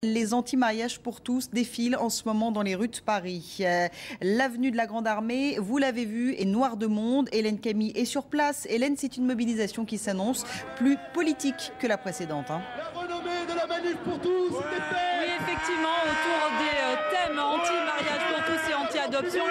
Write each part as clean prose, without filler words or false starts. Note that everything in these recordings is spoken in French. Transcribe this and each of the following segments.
Les anti-mariages pour tous défilent en ce moment dans les rues de Paris. L'avenue de la Grande Armée, vous l'avez vu, est noire de monde. Hélène Camille est sur place. Hélène, c'est une mobilisation qui s'annonce plus politique que la précédente. La renommée de la manif pour tous, oui, effectivement, autour des thèmes anti-mariage pour tous et anti-adoption,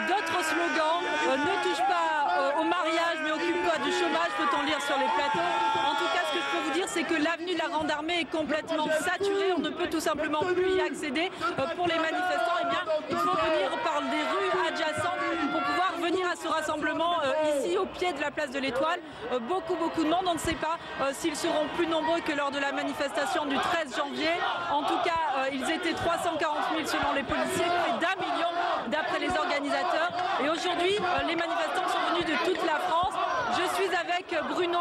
d'autres slogans, ne touche pas au mariage mais occupe-toi du chômage, peut-on lire sur les plateaux. En tout cas, ce que je peux vous dire, c'est que l'avenue de la Grande Armée est complètement saturée, on ne peut tout simplement plus y accéder. Pour les manifestants, eh bien, il faut venir par des rues adjacentes pour pouvoir venir à ce rassemblement ici au pied de la place de l'Étoile. Beaucoup de monde, on ne sait pas s'ils seront plus nombreux que lors de la manifestation du 13 janvier. En tout cas, ils étaient 340 000 selon les policiers, près d'1 million d'après les organisateurs. Et aujourd'hui, les manifestants sont venus de toute la France. Je suis avec Bruno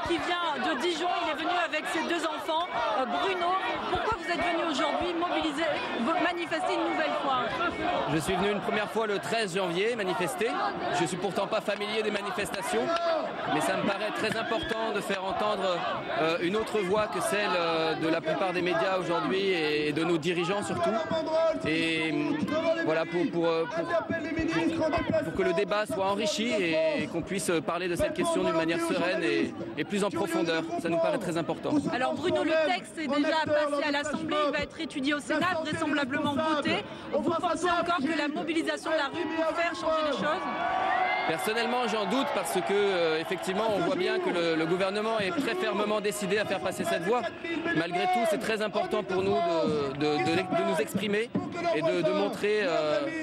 qui vient de Dijon, il est venu avec ses deux enfants. Bruno, pourquoi vous êtes venu aujourd'hui manifester une nouvelle fois? Je suis venu une première fois le 13 janvier manifester. Je suis pourtant pas familier des manifestations, mais ça me paraît très important de faire entendre une autre voix que celle de la plupart des médias aujourd'hui et de nos dirigeants surtout. Et voilà, pour que le débat soit enrichi et qu'on puisse parler de cette question d'une manière sereine et plus en profondeur. Ça nous paraît très important. Alors Bruno, le texte est déjà passé à l'Assemblée, il va être étudié au Sénat, vraisemblablement voté. Vous pensez encore que la mobilisation de la rue peut faire changer les choses? Personnellement, j'en doute parce que effectivement, on voit bien que le gouvernement est très fermement décidé à faire passer cette voie. Malgré tout, c'est très important pour nous de nous exprimer et de montrer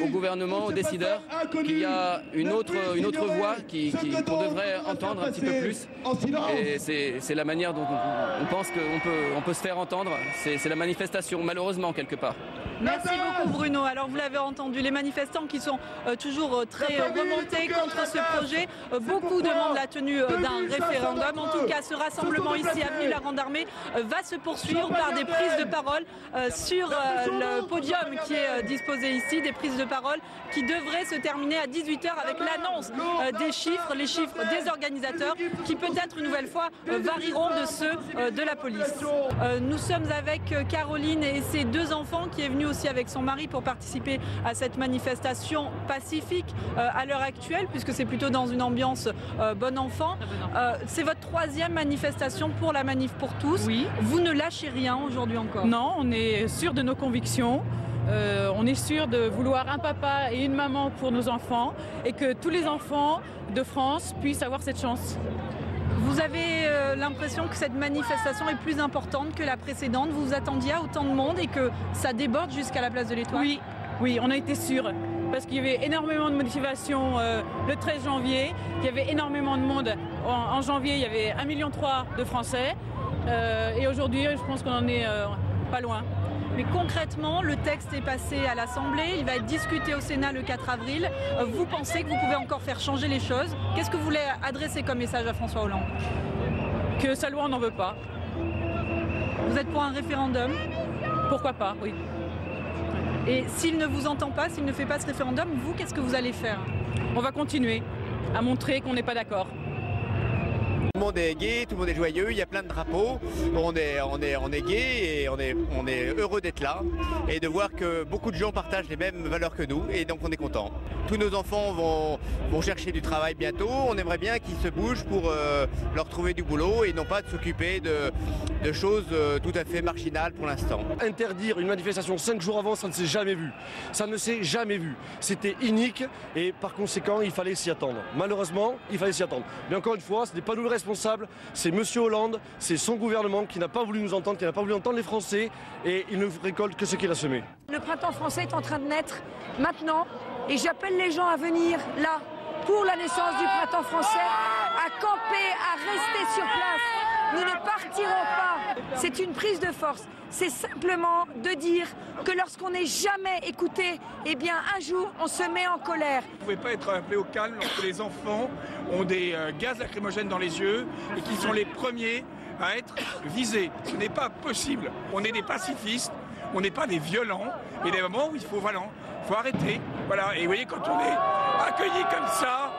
au gouvernement, aux décideurs, qu'il y a une autre voix qu'on devrait entendre un petit peu plus. Et c'est la manière dont on pense qu'on peut se faire entendre. C'est la manifestation, malheureusement, quelque part. Merci beaucoup Bruno. Alors vous l'avez entendu, les manifestants qui sont toujours très remontés contre ce projet. Beaucoup demandent la tenue d'un référendum. En tout cas, ce rassemblement ici, avenue de la Grande Armée, va se poursuivre par des prises de parole sur le podium qui est disposé ici. Des prises de parole qui devraient se terminer à 18 h avec l'annonce des chiffres, les chiffres des organisateurs qui peut-être une nouvelle fois varieront de ceux de la police. Nous sommes avec Caroline et ses deux enfants qui est venue aussi avec son mari pour participer à cette manifestation pacifique à l'heure actuelle, puisque c'est plutôt dans une ambiance bon enfant. C'est votre troisième manifestation pour la manif pour tous. Oui. Vous ne lâchez rien aujourd'hui encore? Non, on est sûr de nos convictions. On est sûr de vouloir un papa et une maman pour nos enfants et que tous les enfants de France puissent avoir cette chance. Vous avez l'impression que cette manifestation est plus importante que la précédente? Vous vous attendiez à autant de monde et que ça déborde jusqu'à la place de l'Étoile? Oui, on a été sûr. Parce qu'il y avait énormément de motivation le 13 janvier. Il y avait énormément de monde. En janvier, il y avait 1,3 million de Français. Et aujourd'hui, je pense qu'on en est pas loin. Mais concrètement, le texte est passé à l'Assemblée, il va être discuté au Sénat le 4 avril. Vous pensez que vous pouvez encore faire changer les choses? Qu'est-ce que vous voulez adresser comme message à François Hollande? Que sa loi, on n'en veut pas. Vous êtes pour un référendum? Pourquoi pas, oui. Et s'il ne vous entend pas, s'il ne fait pas ce référendum, vous, qu'est-ce que vous allez faire? On va continuer à montrer qu'on n'est pas d'accord. Tout le monde est gai, tout le monde est joyeux, il y a plein de drapeaux, on est gai et on est heureux d'être là et de voir que beaucoup de gens partagent les mêmes valeurs que nous et donc on est content. Tous nos enfants vont chercher du travail bientôt, on aimerait bien qu'ils se bougent pour leur trouver du boulot et non pas de s'occuper de choses tout à fait marginales pour l'instant. Interdire une manifestation 5 jours avant, ça ne s'est jamais vu. Ça ne s'est jamais vu. C'était inique et par conséquent, il fallait s'y attendre. Malheureusement, il fallait s'y attendre. Mais encore une fois, ce n'est pas nous le responsable, c'est M. Hollande, c'est son gouvernement qui n'a pas voulu nous entendre, qui n'a pas voulu entendre les Français et il ne récolte que ce qu'il a semé. Le printemps français est en train de naître maintenant et j'appelle les gens à venir là pour la naissance du printemps français, à camper, à rester sur place. Nous ne partirons pas. C'est une prise de force. C'est simplement de dire que lorsqu'on n'est jamais écouté, eh bien un jour on se met en colère. Vous ne pouvez pas être appelé au calme lorsque les enfants ont des gaz lacrymogènes dans les yeux et qu'ils sont les premiers à être visés. Ce n'est pas possible. On est des pacifistes, on n'est pas des violents. Et des moments où il faut arrêter. Voilà. Et vous voyez, quand on est accueilli comme ça,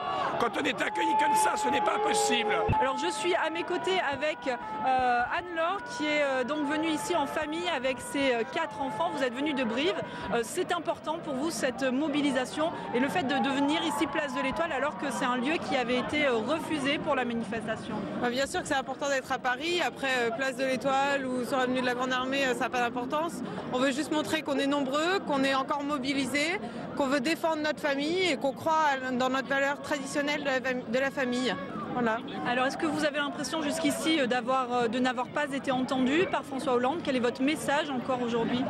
Quand on est accueilli comme ça, ce n'est pas possible. Alors je suis à mes côtés avec Anne-Laure qui est donc venue ici en famille avec ses 4 enfants. Vous êtes venue de Brive. C'est important pour vous cette mobilisation et le fait de venir ici place de l'Étoile alors que c'est un lieu qui avait été refusé pour la manifestation. Bien sûr que c'est important d'être à Paris. Après place de l'Étoile ou sur l'avenue de la Grande Armée, ça n'a pas d'importance. On veut juste montrer qu'on est nombreux, qu'on est encore mobilisés, qu'on veut défendre notre famille et qu'on croit dans notre valeur traditionnelle de la famille. Voilà. Alors est-ce que vous avez l'impression jusqu'ici de n'avoir pas été entendu par François Hollande? Quel est votre message encore aujourd'hui?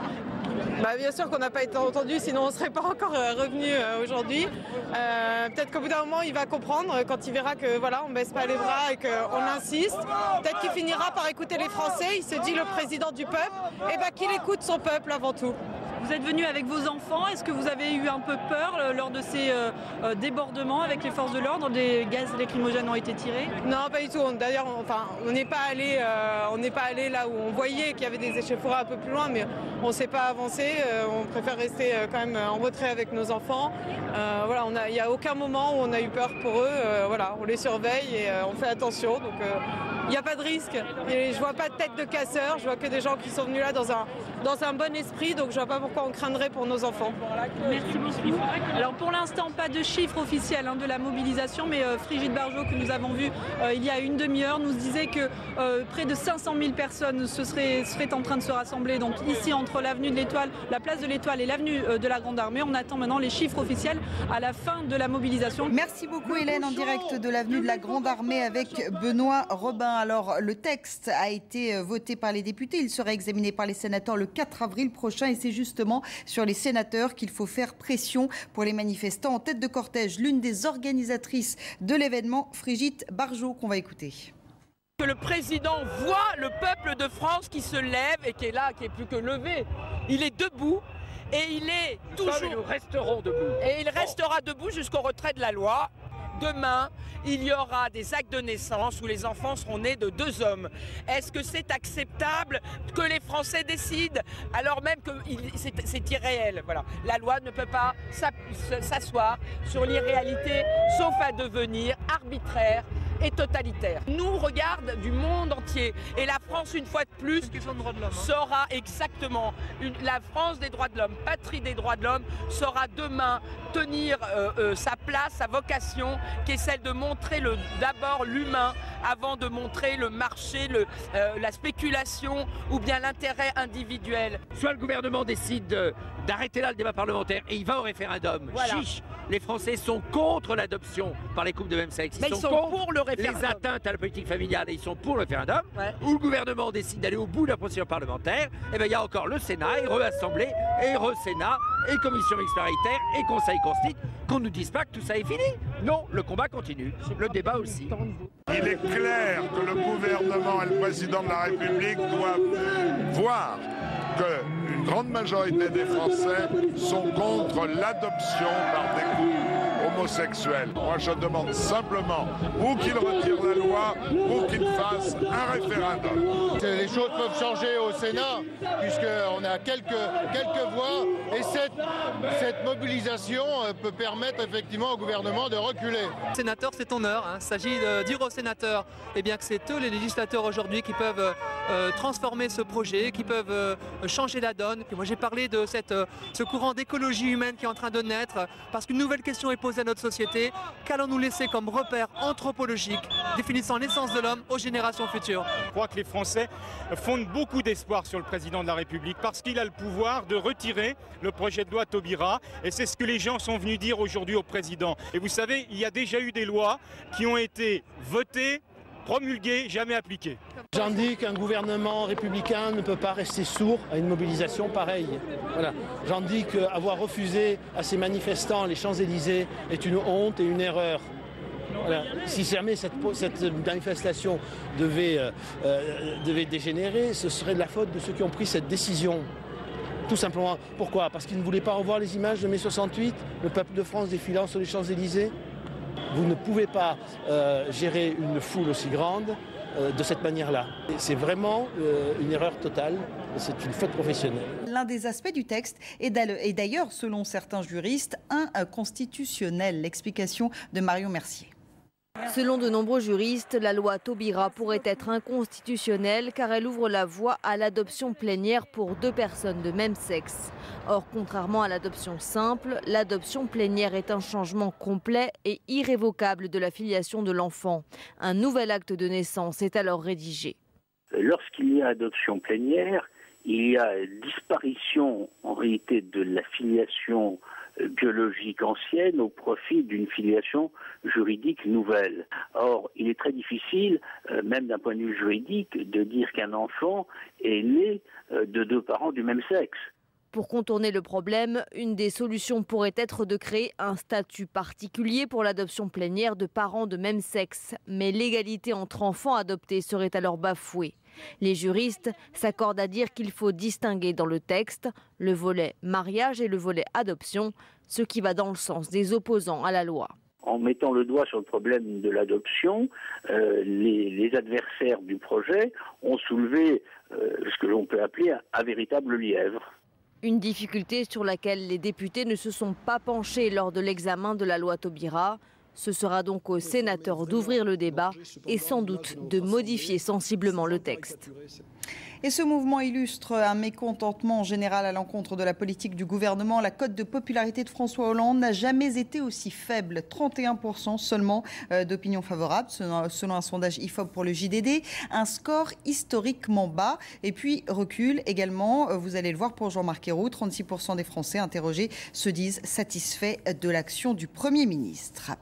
Bien sûr qu'on n'a pas été entendu, sinon on ne serait pas encore revenu aujourd'hui. Peut-être qu'au bout d'un moment il va comprendre quand il verra que voilà, on ne baisse pas les bras et qu'on insiste. Peut-être qu'il finira par écouter les Français. Il se dit le président du peuple, et qu'il écoute son peuple avant tout. Vous êtes venu avec vos enfants, est-ce que vous avez eu un peu peur lors de ces débordements avec les forces de l'ordre? Des gaz lacrymogènes ont été tirés? Non, pas du tout. D'ailleurs, on n'est pas allé là où on voyait qu'il y avait des échauffourées un peu plus loin, mais on ne s'est pas avancé. On préfère rester quand même en retrait avec nos enfants. Voilà, il n'y a aucun moment où on a eu peur pour eux. Voilà, on les surveille et on fait attention. Donc, il n'y a pas de risque. Et je ne vois pas de tête de casseurs. Je vois que des gens qui sont venus là dans un bon esprit. Donc, je ne vois pas pourquoi on craindrait pour nos enfants. Merci beaucoup. Alors, pour l'instant, pas de chiffre officiel de la mobilisation, mais Frigide Barjot, que nous avons vu il y a une demi-heure, nous disait que près de 500 000 personnes seraient en train de se rassembler. Donc, ici, entre l'avenue de l'Étoile, la place de l'Étoile et l'avenue de la Grande Armée. On attend maintenant les chiffres officiels à la fin de la mobilisation. Merci beaucoup, Hélène, en direct de l'avenue de la Grande Armée avec Benoît Robin. Alors, le texte a été voté par les députés. Il sera examiné par les sénateurs le 4 avril prochain. Et c'est justement sur les sénateurs qu'il faut faire pression pour les manifestants en tête de cortège. L'une des organisatrices de l'événement, Frigide Barjot, qu'on va écouter. Que le président voit le peuple de France qui se lève et qui est là, qui est plus que levé. Il est debout et il est toujours... Nous resterons debout. Et il restera debout jusqu'au retrait de la loi. Demain, il y aura des actes de naissance où les enfants seront nés de 2 hommes. Est-ce que c'est acceptable que les Français décident alors même que c'est irréel? Voilà. La loi ne peut pas s'asseoir sur l'irréalité, sauf à devenir arbitraire et totalitaire. Nous regarde du monde entier et la France, une fois de plus, sera exactement la France des droits de l'homme, patrie des droits de l'homme, saura demain tenir sa place, sa vocation, qui est celle de montrer d'abord l'humain avant de montrer le marché, la spéculation ou bien l'intérêt individuel. Soit le gouvernement décide d'arrêter là le débat parlementaire et il va au référendum. Voilà. Chiche, les Français sont contre l'adoption par les couples de même sexe. Ils sont contre pour le référendum. Les atteintes à la politique familiale et ils sont pour le référendum. Ouais. Où le gouvernement décide d'aller au bout de la procédure parlementaire, et bien il y a encore le Sénat, et re-Assemblée, et re-Sénat, et commission mixte paritaire, et conseil constitue, qu'on ne nous dise pas que tout ça est fini. Non, le combat continue, le débat aussi. Il est clair que le gouvernement et le président de la République doivent voir qu'une grande majorité des Français sont contre l'adoption par des couples homosexuels. Moi, je demande simplement ou qu'il retire la loi ou qu'il fasse un référendum. Les choses peuvent changer au Sénat, puisqu'on a quelques voix, et cette mobilisation peut permettre effectivement au gouvernement de reculer. Sénateur, c'est honneur. Il s'agit de dire aux sénateurs que c'est eux, les législateurs aujourd'hui, qui peuvent transformer ce projet, qui peuvent changer la donne. Et moi, j'ai parlé de ce courant d'écologie humaine qui est en train de naître, parce qu'une nouvelle question est posée à notre société. Qu'allons-nous laisser comme repère anthropologique définissant l'essence de l'homme aux générations futures? Je crois que les Français fondent beaucoup d'espoir sur le président de la République parce qu'il a le pouvoir de retirer le projet de loi Taubira, et c'est ce que les gens sont venus dire aujourd'hui au président. Et vous savez, il y a déjà eu des lois qui ont été votées, promulguées, jamais appliquées. J'en dis qu'un gouvernement républicain ne peut pas rester sourd à une mobilisation pareille. Voilà. J'en dis qu'avoir refusé à ces manifestants les Champs-Élysées est une honte et une erreur. Voilà. Si jamais cette manifestation devait dégénérer, ce serait de la faute de ceux qui ont pris cette décision. Tout simplement. Pourquoi? Parce qu'ils ne voulaient pas revoir les images de mai 68, le peuple de France défilant sur les Champs-Élysées. Vous ne pouvez pas gérer une foule aussi grande de cette manière-là. C'est vraiment une erreur totale, c'est une faute professionnelle. L'un des aspects du texte est d'ailleurs, selon certains juristes, inconstitutionnel. L'explication de Marion Mercier. Selon de nombreux juristes, la loi Taubira pourrait être inconstitutionnelle car elle ouvre la voie à l'adoption plénière pour 2 personnes de même sexe. Or, contrairement à l'adoption simple, l'adoption plénière est un changement complet et irrévocable de la filiation de l'enfant. Un nouvel acte de naissance est alors rédigé. Lorsqu'il y a adoption plénière, il y a disparition en réalité de la filiation biologique ancienne au profit d'une filiation juridique nouvelle. Or, il est très difficile, même d'un point de vue juridique, de dire qu'un enfant est né de 2 parents du même sexe. Pour contourner le problème, une des solutions pourrait être de créer un statut particulier pour l'adoption plénière de parents de même sexe. Mais l'égalité entre enfants adoptés serait alors bafouée. Les juristes s'accordent à dire qu'il faut distinguer dans le texte le volet mariage et le volet adoption, ce qui va dans le sens des opposants à la loi. En mettant le doigt sur le problème de l'adoption, les adversaires du projet ont soulevé ce que l'on peut appeler un véritable lièvre. Une difficulté sur laquelle les députés ne se sont pas penchés lors de l'examen de la loi Taubira. Ce sera donc aux sénateurs d'ouvrir le débat et sans doute de modifier sensiblement le texte. Et ce mouvement illustre un mécontentement général à l'encontre de la politique du gouvernement. La cote de popularité de François Hollande n'a jamais été aussi faible. 31% seulement d'opinion favorable, selon un sondage IFOP pour le JDD. Un score historiquement bas. Et puis recul également, vous allez le voir pour Jean-Marc Ayrault. 36% des Français interrogés se disent satisfaits de l'action du Premier ministre.